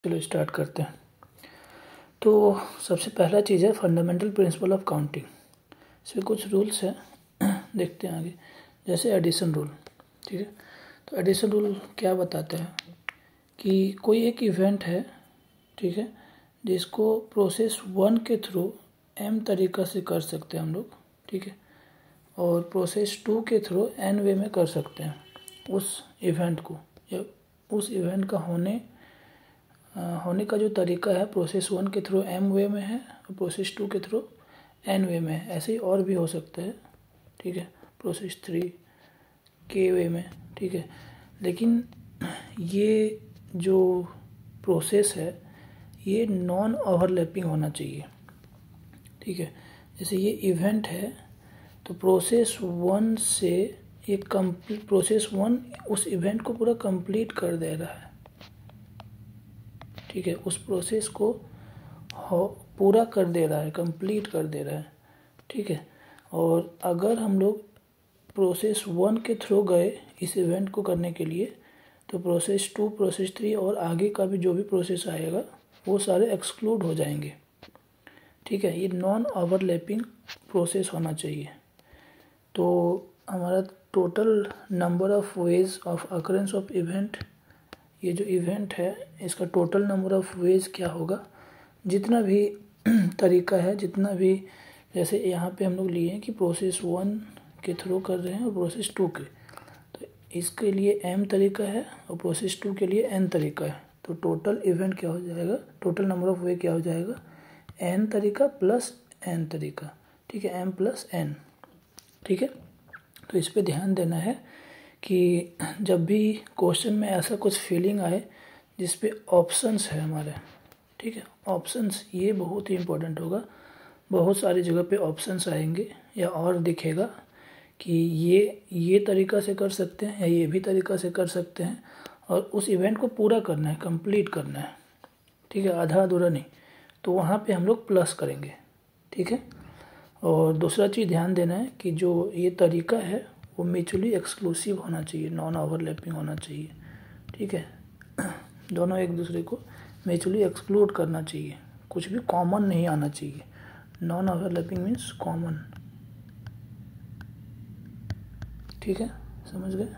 चलो स्टार्ट करते हैं। तो सबसे पहला चीज़ है फंडामेंटल प्रिंसिपल ऑफ काउंटिंग। इसमें कुछ रूल्स हैं, देखते हैं आगे। जैसे एडिशन रूल, ठीक है। तो एडिशन रूल क्या बताता है कि कोई एक इवेंट है, ठीक है, जिसको प्रोसेस 1 के थ्रू m तरीक़ा से कर सकते हैं हम लोग, ठीक है, और प्रोसेस 2 के थ्रू n वे में कर सकते हैं उस इवेंट को, या उस इवेंट का होने का जो तरीका है प्रोसेस 1 के थ्रू m वे में है और प्रोसेस 2 के थ्रू n वे में है। ऐसे ही और भी हो सकता है, ठीक है, प्रोसेस 3 k वे में, ठीक है। लेकिन ये जो प्रोसेस है ये नॉन ओवरलैपिंग होना चाहिए, ठीक है। जैसे ये इवेंट है तो प्रोसेस 1 से ये कंप्लीट, प्रोसेस 1 उस इवेंट को पूरा कंप्लीट कर दे रहा है, ठीक है, उस प्रोसेस को पूरा कर दे रहा है, कंप्लीट कर दे रहा है, ठीक है। और अगर हम लोग प्रोसेस 1 के थ्रू गए इस इवेंट को करने के लिए तो प्रोसेस 2, प्रोसेस 3 और आगे का भी जो भी प्रोसेस आएगा वो सारे एक्सक्लूड हो जाएंगे, ठीक है। ये नॉन ओवरलैपिंग प्रोसेस होना चाहिए। तो हमारा total number of ways of occurrence of event, ये जो इवेंट है इसका टोटल नंबर ऑफ वेज क्या होगा, जितना भी तरीका है, जितना भी, जैसे यहाँ पे हम लोग लिए हैं कि प्रोसेस 1 के थ्रू कर रहे हैं और प्रोसेस 2 के, तो इसके लिए m तरीका है और प्रोसेस 2 के लिए n तरीका है। तो टोटल इवेंट क्या हो जाएगा, टोटल नंबर ऑफ वे क्या हो जाएगा, n तरीका प्लस n तरीका, ठीक है, m प्लस n, ठीक है। तो इस पे ध्यान देना है कि जब भी क्वेश्चन में ऐसा कुछ फीलिंग आए जिस पे ऑप्शंस है हमारे, ठीक है, ऑप्शंस ये बहुत ही इम्पोर्टेंट होगा। बहुत सारी जगह पे ऑप्शंस आएंगे या और दिखेगा कि ये तरीका से कर सकते हैं या ये भी तरीका से कर सकते हैं, और उस इवेंट को पूरा करना है, कंप्लीट करना है, ठीक है, आधा अधूरा नहीं। तो वहाँ पे हम लोग प्लस करेंगे, ठीक है। और दूसरा चीज़ ध्यान देना है कि जो ये तरीका है वो म्यूचुअली एक्सक्लूसिव होना चाहिए, नॉन ओवरलैपिंग होना चाहिए, ठीक है। दोनों एक दूसरे को म्यूचुअली एक्सक्लूड करना चाहिए, कुछ भी कॉमन नहीं आना चाहिए। नॉन ओवरलैपिंग मीन्स कॉमन, ठीक है, समझ गए।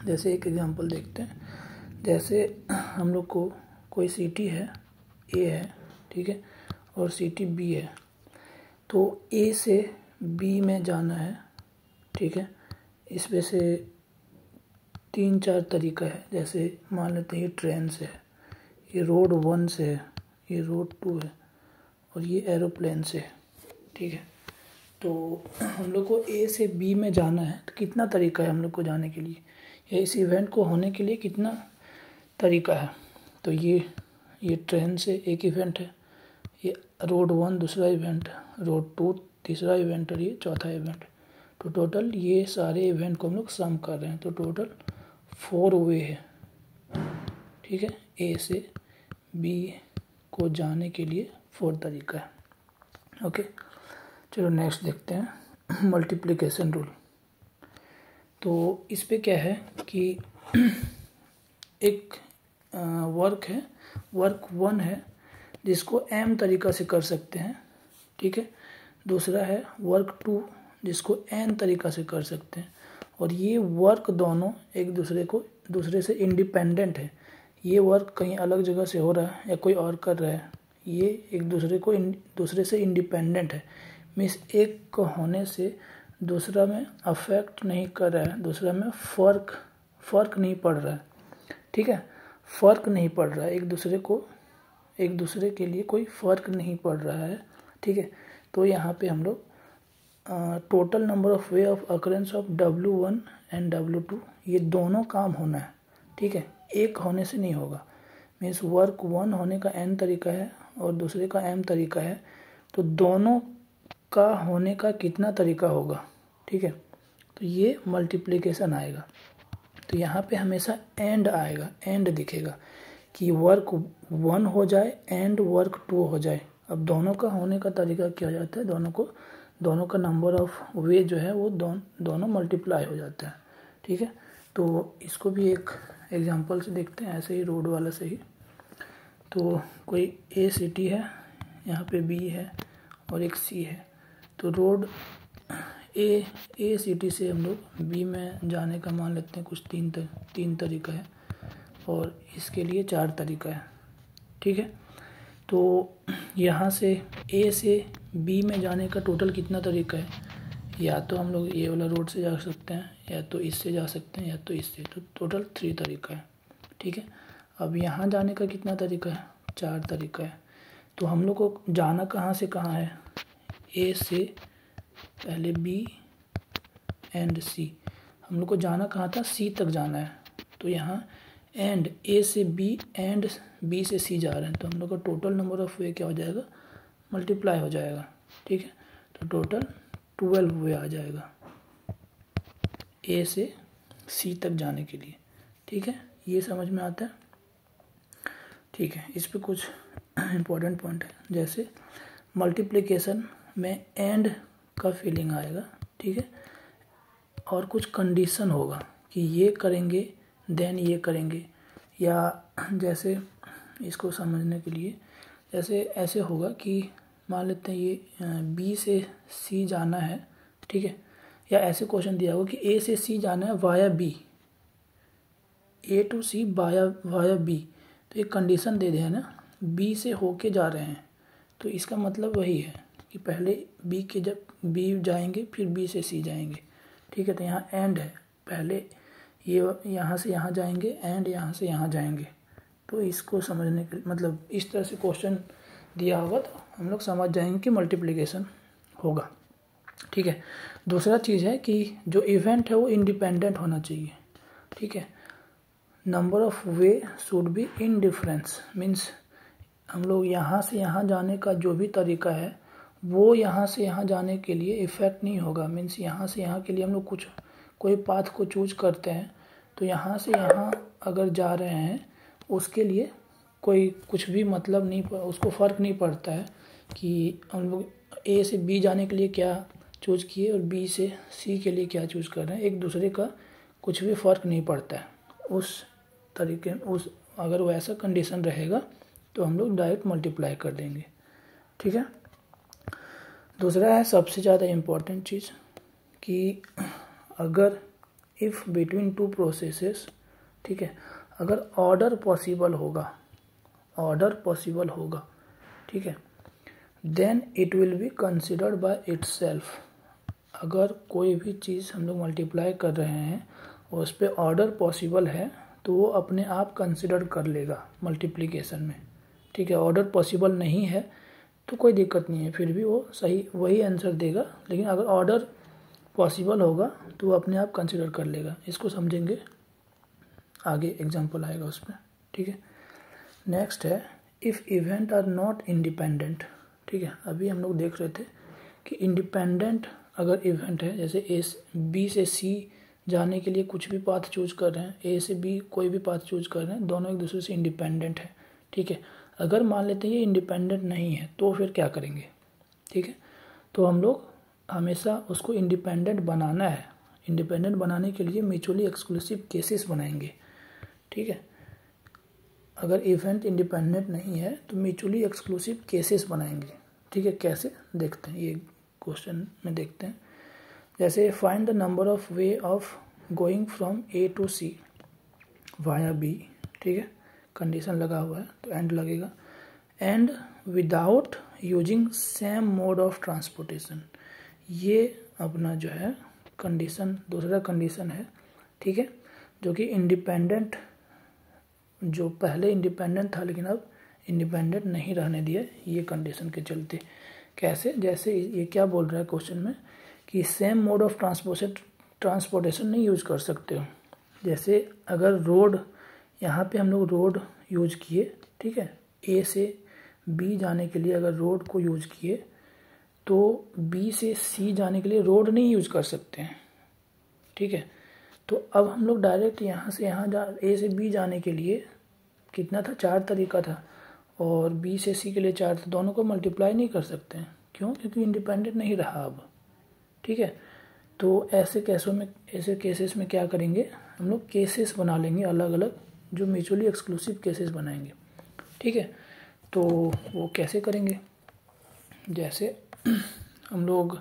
जैसे एक एग्जांपल देखते हैं। जैसे हम लोग को कोई सिटी है ए है, ठीक है, और सिटी बी है, तो ए से बी में जाना है, ठीक है। इसमें से 3-4 तरीका है। जैसे मान लेते हैं ये ट्रेन से है, ये रोड 1 से है, ये रोड 2 है और ये एरोप्लेन से है, ठीक है। तो हम लोग को ए से बी में जाना है तो कितना तरीका है हम लोग को जाने के लिए, या इस इवेंट को होने के लिए कितना तरीका है। तो ये ट्रेन से एक इवेंट है, ये रोड 1 दूसरा इवेंट है, रोड 2 तीसरा इवेंट और ये चौथा इवेंट। तो टोटल ये सारे इवेंट को हम लोग सम कर रहे हैं, तो टोटल 4 वे है, ठीक है। ए से बी को जाने के लिए 4 तरीका है, ओके। चलो नेक्स्ट देखते हैं मल्टीप्लिकेशन रूल। तो इस पे क्या है कि एक वर्क है, वर्क 1 है जिसको m तरीका से कर सकते हैं, ठीक है। दूसरा है वर्क 2 जिसको n तरीका से कर सकते हैं, और ये वर्क दोनों एक दूसरे से इंडिपेंडेंट है। ये वर्क कहीं अलग जगह से हो रहा है या कोई और कर रहा है, ये एक दूसरे से इंडिपेंडेंट है। मीन्स एक को होने से दूसरा में अफेक्ट नहीं कर रहा है, दूसरा में फ़र्क नहीं पड़ रहा है, ठीक है, फ़र्क नहीं पड़ रहा है, एक दूसरे के लिए कोई फ़र्क नहीं पड़ रहा है, ठीक है। तो यहाँ पे हम लोग total number of way of occurrence of W1 and W2 ये दोनों काम होना है, ठीक है, एक होने से नहीं होगा। मीन्स वर्क 1 होने का n तरीका है और दूसरे का m तरीका है, तो दोनों का होने का कितना तरीका होगा, ठीक है, तो ये मल्टीप्लिकेशन आएगा। तो यहाँ पे हमेशा एंड आएगा, एंड दिखेगा कि वर्क 1 हो जाए एंड वर्क 2 हो जाए। अब दोनों का होने का तरीका क्या हो जाता है, दोनों का नंबर ऑफ वे जो है वो दोनों मल्टीप्लाई हो जाता है, ठीक है। तो इसको भी एक एग्जांपल से देखते हैं, ऐसे ही रोड वाला से ही। तो कोई ए सिटी है, यहाँ पे बी है और एक सी है। तो रोड ए सिटी से हम लोग बी में जाने का मान लेते हैं कुछ तीन तरीका है और इसके लिए 4 तरीका है। ठीक है, तो यहाँ से ए से बी में जाने का टोटल कितना तरीका है? या तो हम लोग ये वाला रोड से जा सकते हैं, या तो इससे जा सकते हैं, या तो इससे। तो टोटल 3 तरीका है। ठीक है, अब यहाँ जाने का कितना तरीका है? 4 तरीका है। तो हम लोग को जाना कहाँ से कहाँ है? ए से पहले बी एंड सी। हम लोग को जाना कहाँ था? सी तक जाना है। तो यहाँ एंड ए से बी एंड बी से सी जा रहे हैं, तो हम लोग का टोटल नंबर ऑफ वे क्या हो जाएगा? मल्टीप्लाई हो जाएगा। ठीक है, तो टोटल 12 वे आ जाएगा ए से सी तक जाने के लिए। ठीक है, ये समझ में आता है? ठीक है, इस पे कुछ इम्पोर्टेंट पॉइंट है, जैसे मल्टीप्लिकेशन में एंड का फीलिंग आएगा। ठीक है, और कुछ कंडीशन होगा कि ये करेंगे देन ये करेंगे, या जैसे इसको समझने के लिए जैसे ऐसे होगा कि मान लेते हैं ये बी से सी जाना है। ठीक है, या ऐसे क्वेश्चन दिया होगा कि ए से सी जाना है via B, A to C via B. तो एक कंडीशन दे दिया है ना, बी से होके जा रहे हैं, तो इसका मतलब वही है कि पहले बी के जब बी जाएंगे फिर बी से सी जाएंगे। ठीक है, तो यहाँ एंड है, पहले ये यहाँ से यहाँ जाएंगे एंड यहाँ से यहाँ जाएंगे। तो इसको समझने के मतलब इस तरह से क्वेश्चन दिया होगा तो हम लोग समझ जाएंगे कि मल्टीप्लिकेशन होगा। ठीक है, दूसरा चीज़ है कि जो इवेंट है वो इंडिपेंडेंट होना चाहिए। ठीक है, number of way should be in difference, means हम लोग यहाँ से यहाँ जाने का जो भी तरीका है वो यहाँ से यहाँ जाने के लिए इफ़ेक्ट नहीं होगा। मीन्स यहाँ से यहाँ के लिए हम लोग कोई पाथ को चूज करते हैं, तो यहाँ से यहाँ अगर जा रहे हैं उसके लिए कोई कुछ भी मतलब नहीं, उसको फ़र्क नहीं पड़ता है कि हम लोग ए से बी जाने के लिए क्या चूज किए और बी से सी के लिए क्या चूज कर रहे हैं। एक दूसरे का कुछ भी फ़र्क नहीं पड़ता है उस तरीके अगर वैसा कंडीशन रहेगा तो हम लोग डायरेक्ट मल्टीप्लाई कर देंगे। ठीक है, दूसरा है सबसे ज़्यादा इम्पोर्टेंट चीज़ कि अगर इफ़ बिटवीन 2 प्रोसेसेस, ठीक है, अगर ऑर्डर पॉसिबल होगा, ठीक है, then it will be considered by itself. अगर कोई भी चीज़ हम लोग मल्टीप्लाई कर रहे हैं और उस पर ऑर्डर पॉसिबल है तो वो अपने आप कंसिडर कर लेगा मल्टीप्लिकेशन में। ठीक है, ऑर्डर पॉसिबल नहीं है तो कोई दिक्कत नहीं है, फिर भी वो सही वही आंसर देगा। लेकिन अगर ऑर्डर पॉसिबल होगा तो वो अपने आप कंसिडर कर लेगा। इसको समझेंगे, आगे एग्जांपल आएगा उस पर। ठीक है, नेक्स्ट है if event are not independent. ठीक है, अभी हम लोग देख रहे थे कि इंडिपेंडेंट अगर इवेंट है, जैसे बी से सी जाने के लिए कुछ भी पाथ चूज कर रहे हैं, ए से बी कोई भी पाथ चूज कर रहे हैं, दोनों एक दूसरे से इंडिपेंडेंट है। ठीक है, अगर मान लेते हैं ये इंडिपेंडेंट नहीं है तो फिर क्या करेंगे? ठीक है, तो हम लोग हमेशा उसको इंडिपेंडेंट बनाना है। इंडिपेंडेंट बनाने के लिए म्यूचुअली एक्सक्लूसिव केसेस बनाएंगे। ठीक है, अगर इवेंट इंडिपेंडेंट नहीं है तो म्यूचुअली एक्सक्लूसिव केसेस बनाएंगे। ठीक है, कैसे देखते हैं, ये क्वेश्चन में देखते हैं। जैसे find the number of way of going from A to C via B. ठीक है, कंडीशन लगा हुआ है तो एंड लगेगा, and without using same mode of transportation. ये अपना जो है कंडीशन, दूसरा कंडीशन है। ठीक है, जो कि इंडिपेंडेंट, जो पहले इंडिपेंडेंट था लेकिन अब इंडिपेंडेंट नहीं रहने दिया ये कंडीशन के चलते। कैसे? जैसे ये क्या बोल रहा है क्वेश्चन में कि सेम मोड ऑफ ट्रांसपोर्टेशन नहीं यूज कर सकते हो। जैसे अगर रोड, यहाँ पे हम लोग रोड यूज किए, ठीक है, ए से बी जाने के लिए अगर रोड को यूज किए तो बी से सी जाने के लिए रोड नहीं यूज कर सकते हैं। ठीक है, तो अब हम लोग डायरेक्ट यहाँ से यहाँ ए से बी जाने के लिए कितना था? 4 तरीका था, और बी से सी के लिए 4 था। दोनों को मल्टीप्लाई नहीं कर सकते हैं। क्यों? क्योंकि इंडिपेंडेंट नहीं रहा अब। ठीक है, तो ऐसे केसेस में क्या करेंगे? हम लोग केसेस बना लेंगे अलग अलग, जो म्यूचुअली एक्सक्लूसिव केसेस बनाएंगे। ठीक है। तो वो कैसे करेंगे, जैसे हम लोग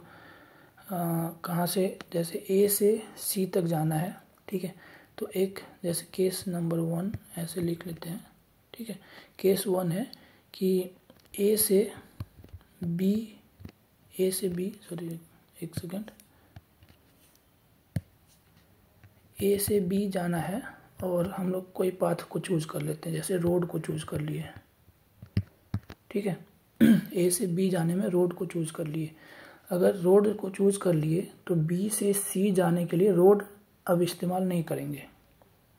कहाँ से, जैसे ए से सी तक जाना है, ठीक है। तो एक जैसे केस नंबर 1 ऐसे लिख लेते हैं, ठीक है। केस 1 है कि ए से बी सॉरी एक सेकेंड, ए से बी जाना है और हम लोग कोई पाथ को चूज़ कर लेते हैं, जैसे रोड को चूज़ कर लिए, ठीक है। ए से बी जाने में रोड को चूज़ कर लिए। अगर रोड को चूज़ कर लिए तो बी से सी जाने के लिए रोड अब इस्तेमाल नहीं करेंगे,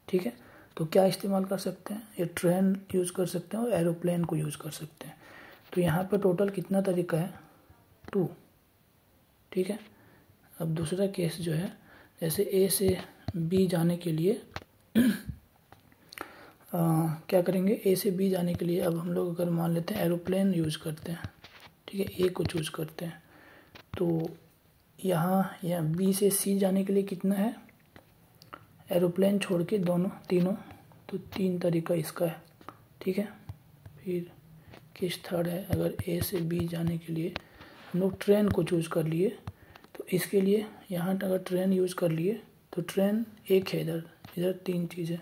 ठीक है। तो क्या इस्तेमाल कर सकते हैं, ये ट्रेन यूज़ कर सकते हैं और एरोप्लेन को यूज़ कर सकते हैं। तो यहाँ पे टोटल कितना तरीका है, 2, ठीक है। अब दूसरा केस जो है, जैसे ए से बी जाने के लिए क्या करेंगे, ए से बी जाने के लिए अब हम लोग अगर मान लेते हैं एरोप्लेन यूज़ करते हैं, ठीक है, ए को चूज़ करते हैं। तो यहाँ बी से सी जाने के लिए कितना है, एरोप्लेन छोड़ के तीनों, तो 3 तरीका इसका है, ठीक है। फिर केस थर्ड है, अगर ए से बी जाने के लिए हम लोग ट्रेन को चूज़ कर लिए, तो इसके लिए यहाँ अगर ट्रेन यूज़ कर लिए तो ट्रेन एक है, इधर 3 चीज़ें,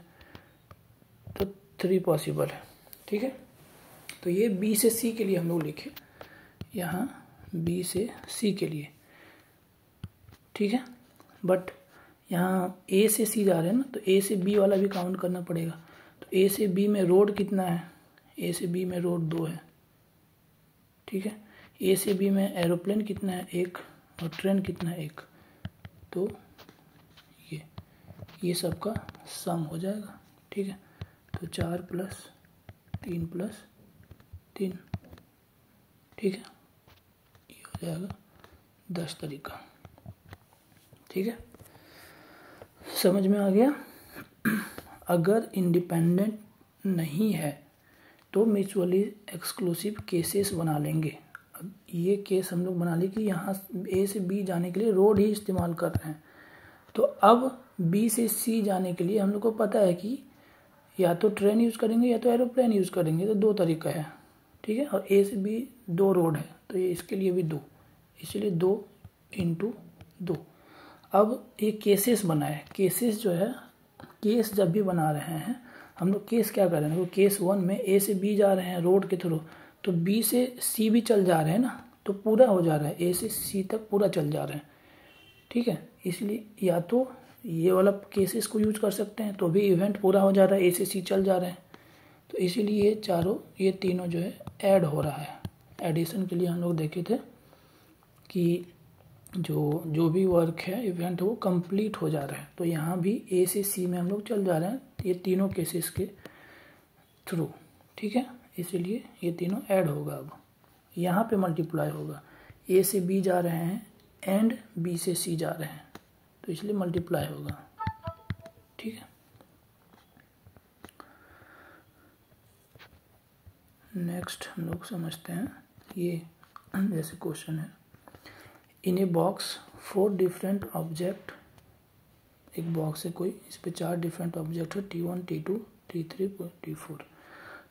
तो 3 पॉसिबल है, ठीक है। तो ये बी से सी के लिए हम लोग लिखे, यहाँ बी से सी के लिए, ठीक है। बट यहाँ ए से सी जा रहे हैं ना, तो ए से बी वाला भी काउंट करना पड़ेगा। तो ए से बी में रोड कितना है, ए से बी में रोड 2 है, ठीक है। ए से बी में एरोप्लेन कितना है, 1, और ट्रेन कितना है, 1। तो ये सबका सम हो जाएगा, ठीक है। तो 4 + 3 + 3, ठीक है, ये हो जाएगा 10 तरीका, ठीक है। समझ में आ गया। अगर इंडिपेंडेंट नहीं है तो म्यूचुअली एक्सक्लूसिव केसेस बना लेंगे। अब ये केस हम लोग बना लिए कि यहाँ ए से बी जाने के लिए रोड ही इस्तेमाल कर रहे हैं, तो अब बी से सी जाने के लिए हम लोग को पता है कि या तो ट्रेन यूज़ करेंगे या तो एरोप्लेन यूज़ करेंगे, तो 2 तरीका है, ठीक है। और ए से बी 2 रोड है, तो ये इसके लिए भी 2, इसलिए 2 × 2। अब ये केसेस बनाए, केसेस जो है, केस जब भी बना रहे हैं हम लोग, केस क्या कर रहे हैं, केस 1 में ए से बी जा रहे हैं रोड के थ्रू, तो बी से सी भी चल जा रहे हैं ना, तो पूरा हो जा रहा है, ए से सी तक पूरा चल जा रहे हैं, ठीक है। इसलिए या तो ये वाला केसेस को यूज कर सकते हैं, तो भी इवेंट पूरा हो जा रहा है, ए से सी चल जा रहे हैं, तो इसीलिए ये तीनों जो है ऐड हो रहा है। एडिशन के लिए हम लोग देखे थे कि जो भी वर्क है, इवेंट, वो कंप्लीट हो जा रहा है। तो यहाँ भी ए से सी में हम लोग चल जा रहे हैं, ये तीनों केसेस के थ्रू, ठीक है। इसीलिए ये तीनों ऐड होगा। अब यहाँ पे मल्टीप्लाई होगा, ए से बी जा रहे हैं एंड बी से सी जा रहे हैं, तो इसलिए मल्टीप्लाई होगा, ठीक है। नेक्स्ट हम लोग समझते हैं, ये जैसे क्वेश्चन है, इन ए बॉक्स 4 डिफरेंट ऑब्जेक्ट, एक बॉक्स है कोई, इस पे 4 डिफरेंट ऑब्जेक्ट है, T1, T2, T3, T4।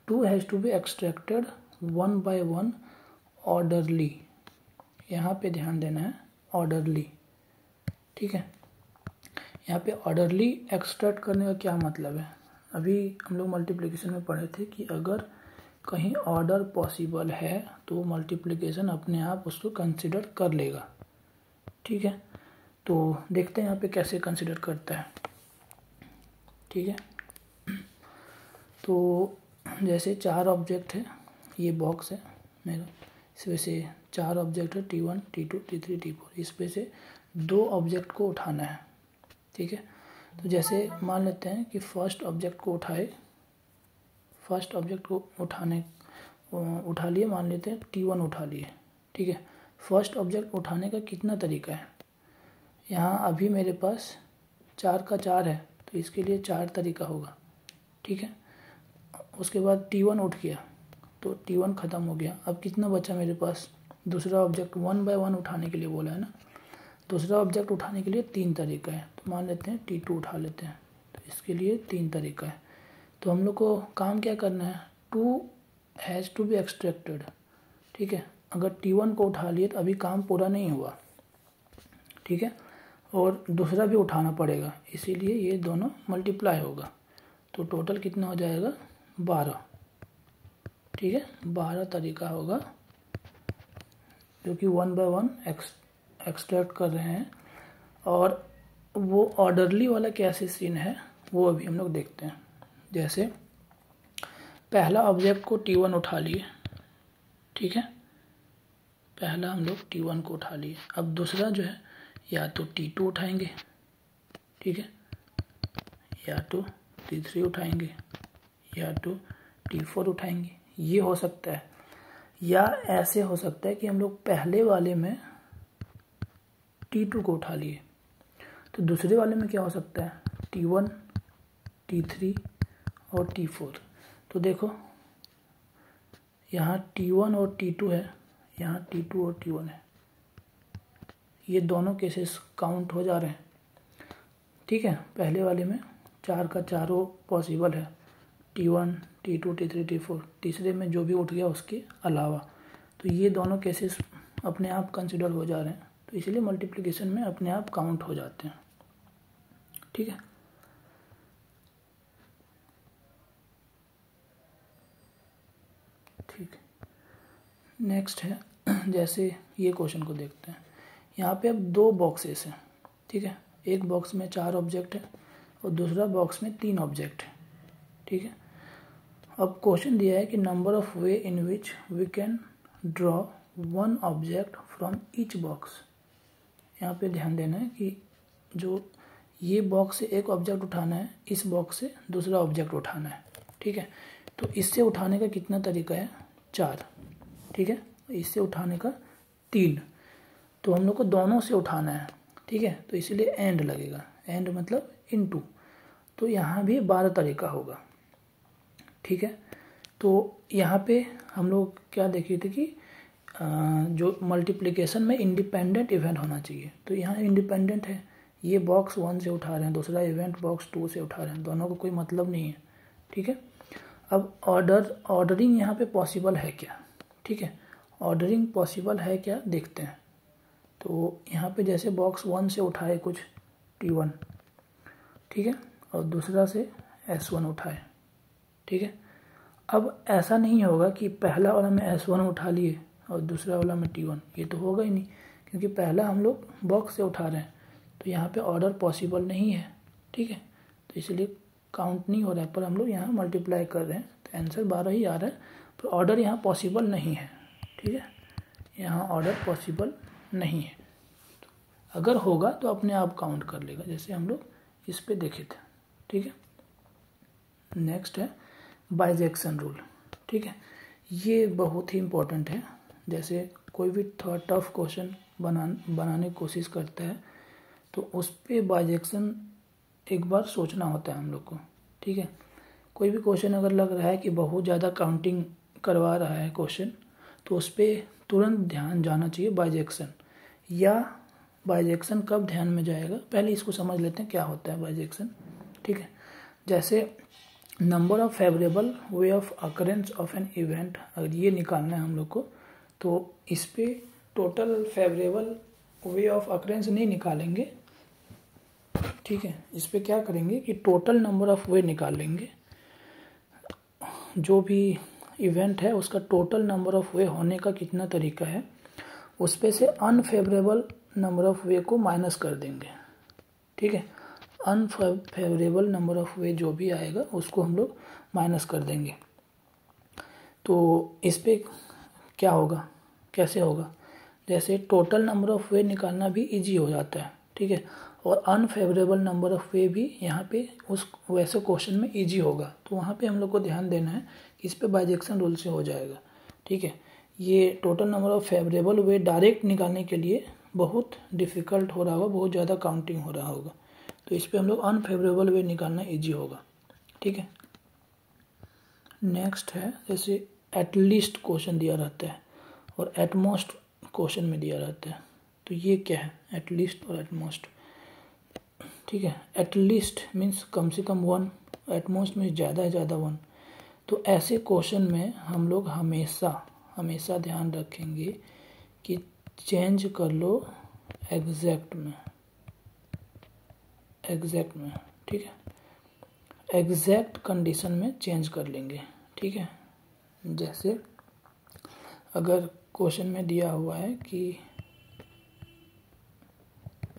2 has to be extracted 1 by 1 orderly. यहाँ पे ध्यान देना है, ऑर्डरली, ठीक है। यहाँ पे ऑर्डरली एक्सट्रैक्ट करने का क्या मतलब है, अभी हम लोग मल्टीप्लिकेशन में पढ़े थे कि अगर कहीं ऑर्डर पॉसिबल है तो मल्टीप्लिकेशन अपने आप उसको कंसिडर कर लेगा, ठीक है। तो देखते हैं यहाँ पे कैसे कंसिडर करता है, ठीक है। तो जैसे 4 ऑब्जेक्ट है, ये बॉक्स है मेरा, इसमें से 4 ऑब्जेक्ट है, T1, T2, T3, T4, इस पे से 2 ऑब्जेक्ट को उठाना है, ठीक है। तो जैसे मान लेते हैं कि फर्स्ट ऑब्जेक्ट को उठा लिए, मान लेते हैं T1 उठा लिए, ठीक है। फर्स्ट ऑब्जेक्ट उठाने का कितना तरीका है, यहाँ अभी मेरे पास 4 का 4 है, तो इसके लिए 4 तरीका होगा, ठीक है। उसके बाद T1 उठ गया, तो T1 ख़त्म हो गया, अब कितना बचा मेरे पास, दूसरा ऑब्जेक्ट 1 by 1 उठाने के लिए बोला है ना, दूसरा ऑब्जेक्ट उठाने के लिए 3 तरीका है, तो मान लेते हैं T2 उठा लेते हैं, तो इसके लिए 3 तरीका है। तो हम लोग को काम क्या करना है, 2 हैज़ टू बी एक्सट्रैक्टेड, ठीक है। अगर T1 को उठा लिए तो अभी काम पूरा नहीं हुआ, ठीक है, और दूसरा भी उठाना पड़ेगा, इसीलिए ये दोनों मल्टीप्लाई होगा। तो टोटल कितना हो जाएगा 12, ठीक है। 12 तरीका होगा जो कि 1 बाय 1 एक्सट्रैक्ट कर रहे हैं। और वो ऑर्डरली वाला कैसे सीन है वो अभी हम लोग देखते हैं। जैसे पहला ऑब्जेक्ट को T1 उठा लिए, ठीक है, पहला हम लोग T1 को उठा लिए। अब दूसरा जो है या तो T2 उठाएंगे, ठीक है, या तो T3 उठाएंगे, या तो T4 उठाएंगे। ये हो सकता है, या ऐसे हो सकता है कि हम लोग पहले वाले में T2 को उठा लिए तो दूसरे वाले में क्या हो सकता है T1, T3 और T4। तो देखो यहाँ T1 और T2 है, यहाँ T2 और T1 है, ये दोनों केसेस काउंट हो जा रहे हैं, ठीक है। पहले वाले में 4 का चारों पॉसिबल है, T1, T2, T3, T4। तीसरे में जो भी उठ गया उसके अलावा, तो ये दोनों केसेस अपने आप कंसिडर हो जा रहे हैं, तो इसलिए मल्टीप्लिकेशन में अपने आप काउंट हो जाते हैं, ठीक है। ठीक है, नेक्स्ट है जैसे ये क्वेश्चन को देखते हैं। यहाँ पे अब 2 बॉक्सेस हैं, ठीक है। एक बॉक्स में 4 ऑब्जेक्ट है और दूसरा बॉक्स में 3 ऑब्जेक्ट है, ठीक है। अब क्वेश्चन दिया है कि number of way in which we can draw 1 object from each box. यहाँ पे ध्यान देना है कि जो ये बॉक्स से एक ऑब्जेक्ट उठाना है, इस बॉक्स से दूसरा ऑब्जेक्ट उठाना है, ठीक है। तो इससे उठाने का कितना तरीका है 4, ठीक है, इससे उठाने का 3। तो हम लोग को दोनों से उठाना है, ठीक है, तो इसीलिए एंड लगेगा, एंड मतलब इनटू। तो यहाँ भी 12 तरीका होगा, ठीक है। तो यहाँ पे हम लोग क्या देखे थे कि जो मल्टीप्लिकेशन में इंडिपेंडेंट इवेंट होना चाहिए, तो यहाँ इंडिपेंडेंट है, ये बॉक्स 1 से उठा रहे हैं, दूसरा इवेंट बॉक्स 2 से उठा रहे हैं, दोनों को कोई मतलब नहीं है, ठीक है। अब ऑर्डरिंग यहाँ पे पॉसिबल है क्या, ठीक है, ऑर्डरिंग पॉसिबल है क्या देखते हैं। तो यहाँ पे जैसे बॉक्स 1 से उठाए कुछ T1, ठीक है, और दूसरा से S1 उठाए, ठीक है। अब ऐसा नहीं होगा कि पहला वाला में S1 उठा लिए और दूसरा वाला में T1, ये तो होगा ही नहीं, क्योंकि पहला हम लोग बॉक्स से उठा रहे हैं, तो यहाँ पे ऑर्डर पॉसिबल नहीं है, ठीक है, तो इसलिए काउंट नहीं हो रहा है। पर हम लोग यहाँ मल्टीप्लाई कर रहे हैं तो आंसर 12 ही आ रहा है, पर ऑर्डर यहाँ पॉसिबल नहीं है, ठीक है, यहाँ ऑर्डर पॉसिबल नहीं है। तो अगर होगा तो अपने आप काउंट कर लेगा, जैसे हम लोग इस पे देखे थे, ठीक है। नेक्स्ट है बाइजेक्शन रूल, ठीक है, ये बहुत ही इम्पोर्टेंट है। जैसे कोई भी थोड़ा टफ क्वेश्चन बनाने की कोशिश करता है तो उस पर बाइजेक्शन एक बार सोचना होता है हम लोग को, ठीक है। कोई भी क्वेश्चन अगर लग रहा है कि बहुत ज़्यादा काउंटिंग करवा रहा है क्वेश्चन, तो उस पर तुरंत ध्यान जाना चाहिए बाइजेक्शन। या बाइजेक्शन कब ध्यान में जाएगा, पहले इसको समझ लेते हैं क्या होता है बाइजेक्शन, ठीक है। जैसे number of favourable way of occurrence of an event, अगर ये निकालना है हम लोग को, तो इस पे total favourable way of occurrence नहीं निकालेंगे, ठीक है। इस पे क्या करेंगे कि टोटल नंबर ऑफ वे निकाल लेंगे, जो भी इवेंट है उसका टोटल नंबर ऑफ वे होने का कितना तरीका है, उस पे से अनफेवरेबल नंबर ऑफ वे को माइनस कर देंगे, ठीक है। अनफेवरेबल नंबर ऑफ वे जो भी आएगा उसको हम लोग माइनस कर देंगे। तो इस पे क्या होगा, कैसे होगा, जैसे टोटल नंबर ऑफ वे निकालना भी इजी हो जाता है, ठीक है, और अनफेवरेबल नंबर ऑफ वे भी यहाँ पे उस वैसे क्वेश्चन में इजी होगा। तो वहाँ पे हम लोग को ध्यान देना है, इस पे बाइजेक्शन रूल से हो जाएगा, ठीक है। ये total number of favourable way direct निकालने के लिए बहुत डिफ़िकल्ट हो रहा होगा, बहुत ज़्यादा काउंटिंग हो रहा होगा, तो इस पे हम लोग अनफेवरेबल वे निकालना ईजी होगा, ठीक है। नेक्स्ट है जैसे एटलीस्ट क्वेश्चन दिया रहता है और एटमोस्ट क्वेश्चन में दिया रहता है, तो ये क्या है एटलीस्ट और एटमोस्ट, ठीक है। एटलीस्ट मीन्स कम से कम 1, एटमोस्ट मीन्स ज़्यादा है ज़्यादा 1। तो ऐसे क्वेश्चन में हम लोग हमेशा हमेशा ध्यान रखेंगे कि चेंज कर लो एग्जैक्ट में, एग्जैक्ट में, ठीक है, एग्जैक्ट कंडीशन में चेंज कर लेंगे, ठीक है। जैसे अगर क्वेश्चन में दिया हुआ है कि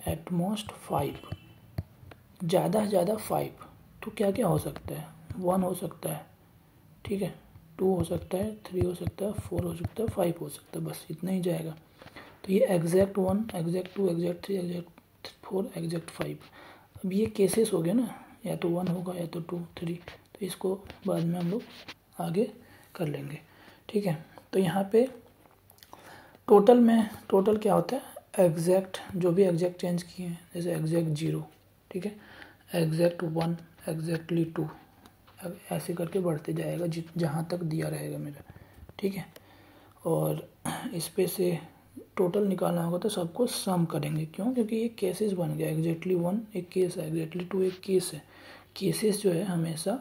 एटमोस्ट 5, ज़्यादा से ज़्यादा 5, तो क्या क्या हो सकता है, 1 हो सकता है, ठीक है, 2 हो सकता है, 3 हो सकता है, 4 हो सकता है, 5 हो सकता है, बस इतना ही जाएगा। तो ये exact 1, exact 2, exact 3, exact 4, exact 5। अब ये केसेस हो गए ना, या तो 1 होगा या तो 2, 3, तो इसको बाद में हम लोग आगे कर लेंगे, ठीक है। तो यहाँ पे टोटल में, टोटल क्या होता है, एग्जैक्ट जो भी एग्जैक्ट चेंज किए हैं, जैसे एग्जैक्ट 0, ठीक है, एग्जैक्ट 1, एग्जैक्टली 2, ऐसे करके बढ़ते जाएगा जहाँ तक दिया रहेगा मेरा, ठीक है। और इस पे से टोटल निकालना होगा तो सबको सम करेंगे, क्यों, क्योंकि ये केसेस बन गया, एग्जैक्टली 1 एक केस है, एग्जैक्टली 2 एक केस है। केसेस जो है हमेशा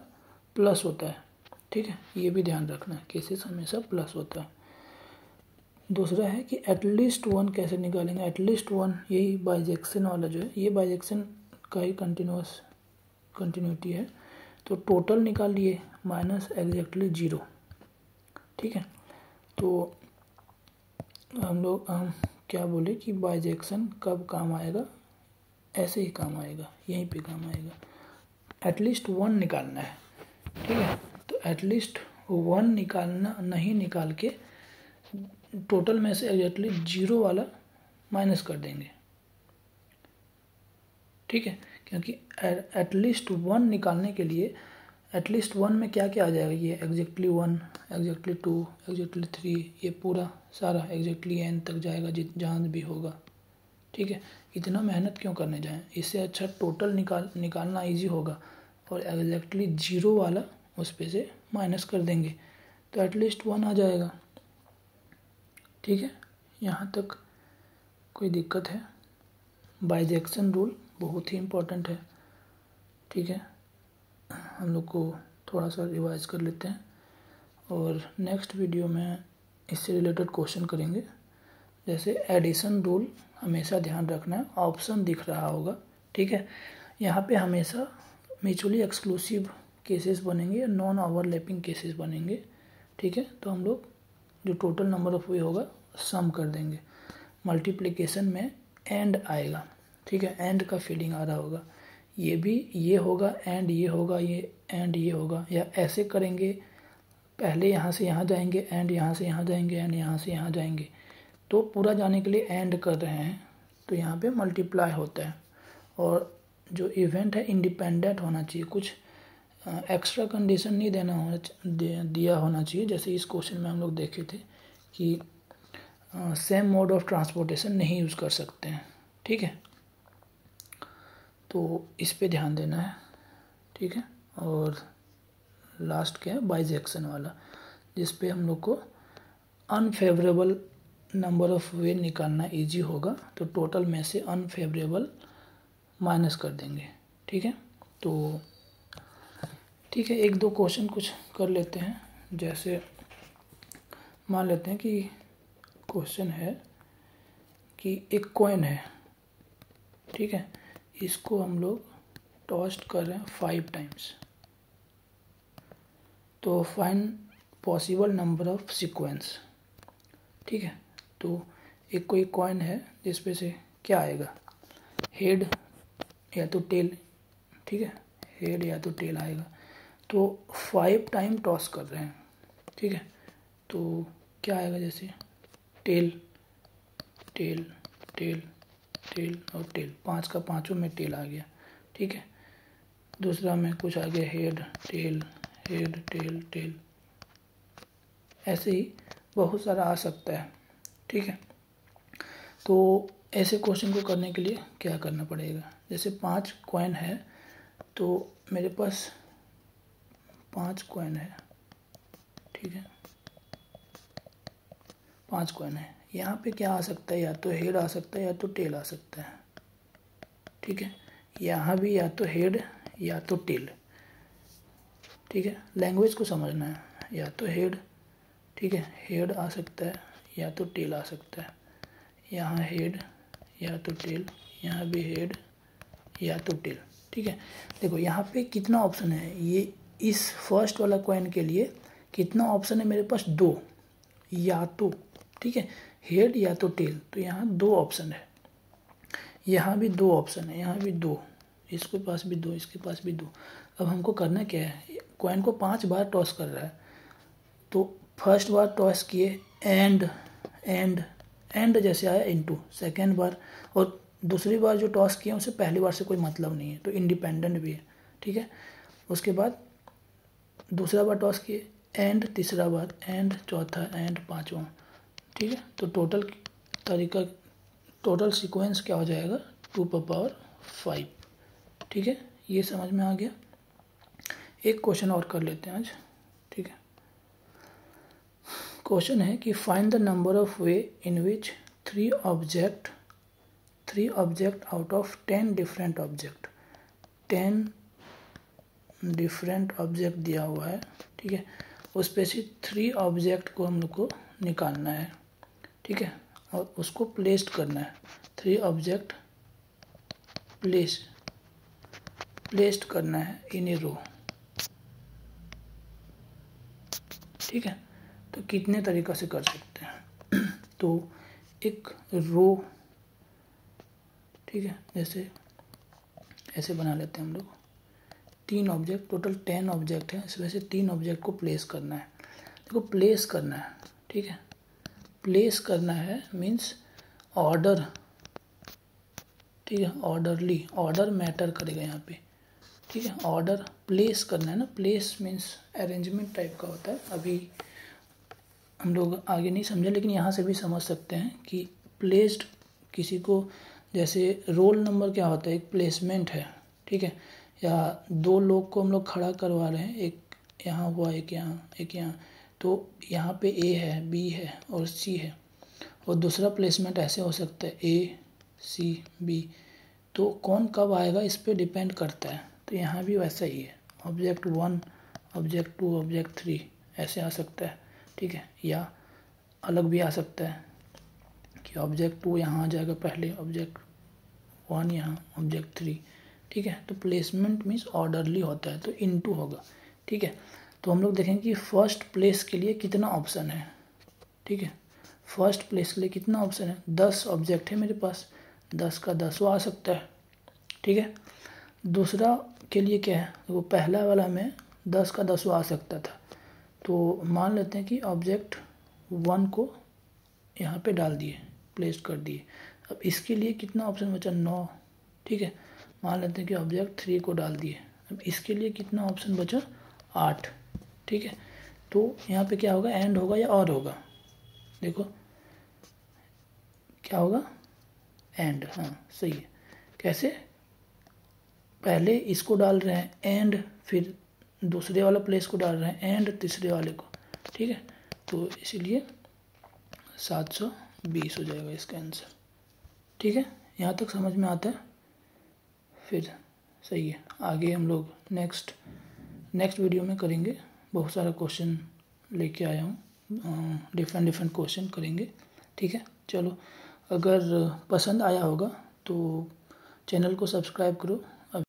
प्लस होता है, ठीक है, ये भी ध्यान रखना है, केसेस हमेशा प्लस होता है। दूसरा है कि एटलीस्ट 1 कैसे निकालेंगे, एटलीस्ट 1 यही बाइजेक्शन वाला जो है, ये बाइजेक्शन का ही कंटिन्यूटी है। तो टोटल निकाल लिए माइनस एग्जैक्टली 0, ठीक है। तो हम क्या बोले कि बाइजेक्शन कब काम आएगा, ऐसे ही काम आएगा, यहीं पे काम आएगा। एटलीस्ट 1 निकालना है, ठीक है। तो एटलीस्ट 1 निकालना, नहीं निकाल के टोटल में से एग्जैक्टली 0 वाला माइनस कर देंगे, ठीक है, क्योंकि एटलीस्ट 1 निकालने के लिए एटलीस्ट 1 में क्या क्या आ जाएगा, ये एग्जैक्टली 1, एग्जैक्टली 2, एग्जैक्टली 3, ये पूरा सारा एग्जैक्टली n तक जाएगा जहाँ भी होगा, ठीक है। इतना मेहनत क्यों करने जाएं, इससे अच्छा टोटल निकालना इजी होगा और एग्जैक्टली 0 वाला उस पे से माइनस कर देंगे, तो एटलीस्ट 1 आ जाएगा, ठीक है। यहाँ तक कोई दिक्कत है, बाइजेक्शन रूल बहुत ही इम्पोर्टेंट है, ठीक है। हम लोग को थोड़ा सा रिवाइज कर लेते हैं और नेक्स्ट वीडियो में इससे रिलेटेड क्वेश्चन करेंगे। जैसे एडिशन रूल हमेशा ध्यान रखना है, ऑप्शन दिख रहा होगा, ठीक है। यहाँ पे हमेशा म्यूचुअली एक्सक्लूसिव केसेस बनेंगे या नॉन ओवरलैपिंग केसेस बनेंगे, ठीक है। तो हम लोग जो टोटल नंबर ऑफ वे होगा सम कर देंगे। मल्टीप्लिकेशन में एंड आएगा, ठीक है, एंड का फीलिंग आ रहा होगा, ये भी ये होगा एंड ये होगा, ये एंड ये होगा, या ऐसे करेंगे, पहले यहाँ से यहाँ जाएंगे एंड यहाँ से यहाँ जाएंगे एंड यहाँ से यहाँ जाएंगे, तो पूरा जाने के लिए एंड कर रहे हैं, तो यहाँ पे मल्टीप्लाई होता है। और जो इवेंट है इंडिपेंडेंट होना चाहिए, कुछ एक्स्ट्रा कंडीशन नहीं दिया होना चाहिए। जैसे इस क्वेश्चन में हम लोग देखे थे कि सेम मोड ऑफ ट्रांसपोर्टेशन नहीं यूज़ कर सकते हैं, ठीक है। तो इस पे ध्यान देना है, ठीक है। और लास्ट क्या है, बाइजेक्शन वाला, जिस पे हम लोग को अनफेवरेबल नंबर ऑफ वे निकालना इजी होगा, तो टोटल में से अनफेवरेबल माइनस कर देंगे, ठीक है। तो ठीक है, एक दो क्वेश्चन कुछ कर लेते हैं। जैसे मान लेते हैं कि क्वेश्चन है कि एक कॉइन है, ठीक है, इसको हम लोग टॉस्ट कर रहे हैं 5 टाइम्स, तो find possible number of sequence, ठीक है। तो एक कोई कॉइन है जिस पे से क्या आएगा, हेड या तो टेल, ठीक है, हेड या तो टेल आएगा, तो 5 टाइम टॉस कर रहे हैं, ठीक है। तो क्या आएगा, जैसे टेल टेल टेल टेल और टेल, 5 का 5 में टेल आ गया, ठीक है। दूसरा में कुछ आ गया head tail head tail tail, ऐसे ही बहुत सारा आ सकता है, ठीक है। तो ऐसे क्वेश्चन को करने के लिए क्या करना पड़ेगा, जैसे 5 कॉइन है, तो मेरे पास 5 कॉइन है, ठीक है, 5 कॉइन है, यहाँ पे क्या आ सकता है, या तो हेड आ सकता है या तो टेल आ सकता है, ठीक है। यहाँ भी या तो हेड या तो टेल, ठीक है, लैंग्वेज को समझना है। या तो हेड, ठीक है, हेड आ सकता है या तो टेल आ सकता है। यहाँ हेड या तो टेल, यहाँ भी हेड या तो टेल, ठीक है। देखो यहाँ पे कितना ऑप्शन है, ये इस फर्स्ट वाला कॉइन के लिए कितना ऑप्शन है मेरे पास, 2, या तो, ठीक है, हेड या तो टेल, तो यहाँ 2 ऑप्शन है। यहाँ भी 2 ऑप्शन है, यहाँ भी 2, इसके पास भी 2, इसके पास भी 2। अब हमको करना क्या है, कॉइन को 5 बार टॉस कर रहा है, तो फर्स्ट बार टॉस किए एंड जैसे आया इनटू, सेकेंड बार, और दूसरी बार जो टॉस किया उसे पहली बार से कोई मतलब नहीं है, तो इंडिपेंडेंट भी है, ठीक है। उसके बाद दूसरा बार टॉस किए एंड, तीसरा बार एंड, चौथा एंड, पांचवा, ठीक है। तो टोटल सीक्वेंस क्या हो जाएगा, 2^5, ठीक है। ये समझ में आ गया। एक क्वेश्चन और कर लेते हैं आज, ठीक है। क्वेश्चन है कि find the number of way in which 3 object out of 10 different object, 10 different object दिया हुआ है, ठीक है। उस पे से 3 ऑब्जेक्ट को हम लोग को निकालना है, ठीक है, और उसको प्लेस्ड करना है। 3 ऑब्जेक्ट प्लेस्ड करना है इन ए रो, ठीक है। तो कितने तरीक़ा से कर सकते हैं तो एक रो, ठीक है, जैसे ऐसे बना लेते हैं हम लोग। 3 ऑब्जेक्ट, टोटल 10 ऑब्जेक्ट है, इसमें से 3 ऑब्जेक्ट को प्लेस करना है। देखो प्लेस करना है, ठीक है, प्लेस करना है मीन्स ऑर्डर, ठीक है, ऑर्डरली, ऑर्डर मैटर करेगा यहाँ पे, ठीक है। ऑर्डर प्लेस करना है ना, प्लेस मीन्स अरेंजमेंट टाइप का होता है। अभी हम लोग आगे नहीं समझे, लेकिन यहाँ से भी समझ सकते हैं कि प्लेस्ड किसी को, जैसे रोल नंबर क्या होता है, एक प्लेसमेंट है, ठीक है। या 2 लोग को हम लोग खड़ा करवा रहे हैं, एक यहाँ हुआ, एक यहाँ, एक यहाँ, तो यहाँ पे ए है, बी है और सी है, और दूसरा प्लेसमेंट ऐसे हो सकता है ए सी बी, तो कौन कब आएगा इस पे डिपेंड करता है। तो यहाँ भी वैसा ही है, ऑब्जेक्ट 1, ऑब्जेक्ट 2, ऑब्जेक्ट 3 ऐसे आ सकता है, ठीक है। या अलग भी आ सकता है कि ऑब्जेक्ट 2 यहाँ आ जाएगा पहले, ऑब्जेक्ट 1 यहाँ, ऑब्जेक्ट 3, ठीक है। तो प्लेसमेंट मीन्स ऑर्डरली होता है, तो इनटू होगा, ठीक है। तो हम लोग देखेंगे कि फर्स्ट प्लेस के लिए कितना ऑप्शन है, ठीक है। फर्स्ट प्लेस के लिए कितना ऑप्शन है, 10 ऑब्जेक्ट है मेरे पास, 10 का 10वां आ सकता है, ठीक है। दूसरा के लिए क्या है, वो पहला वाला में 10 का 10वां आ सकता था, तो मान लेते हैं कि ऑब्जेक्ट 1 को यहाँ पे डाल दिए, प्लेस कर दिए। अब इसके लिए कितना ऑप्शन बचा, 9, ठीक है। मान लेते हैं कि ऑब्जेक्ट 3 को डाल दिए, अब इसके लिए कितना ऑप्शन बचा, 8, ठीक है। तो यहाँ पे क्या होगा, एंड होगा या और होगा, देखो क्या होगा, एंड, हाँ सही है। कैसे, पहले इसको डाल रहे हैं एंड, फिर दूसरे वाला प्लेस को डाल रहे हैं एंड, तीसरे वाले को, ठीक है। तो इसीलिए 720 हो जाएगा इसका आंसर, ठीक है। यहाँ तक समझ में आता है, फिर सही है। आगे हम लोग नेक्स्ट वीडियो में करेंगे, बहुत सारा क्वेश्चन लेके आया हूँ, डिफरेंट क्वेश्चन करेंगे, ठीक है। चलो, अगर पसंद आया होगा तो चैनल को सब्सक्राइब करो,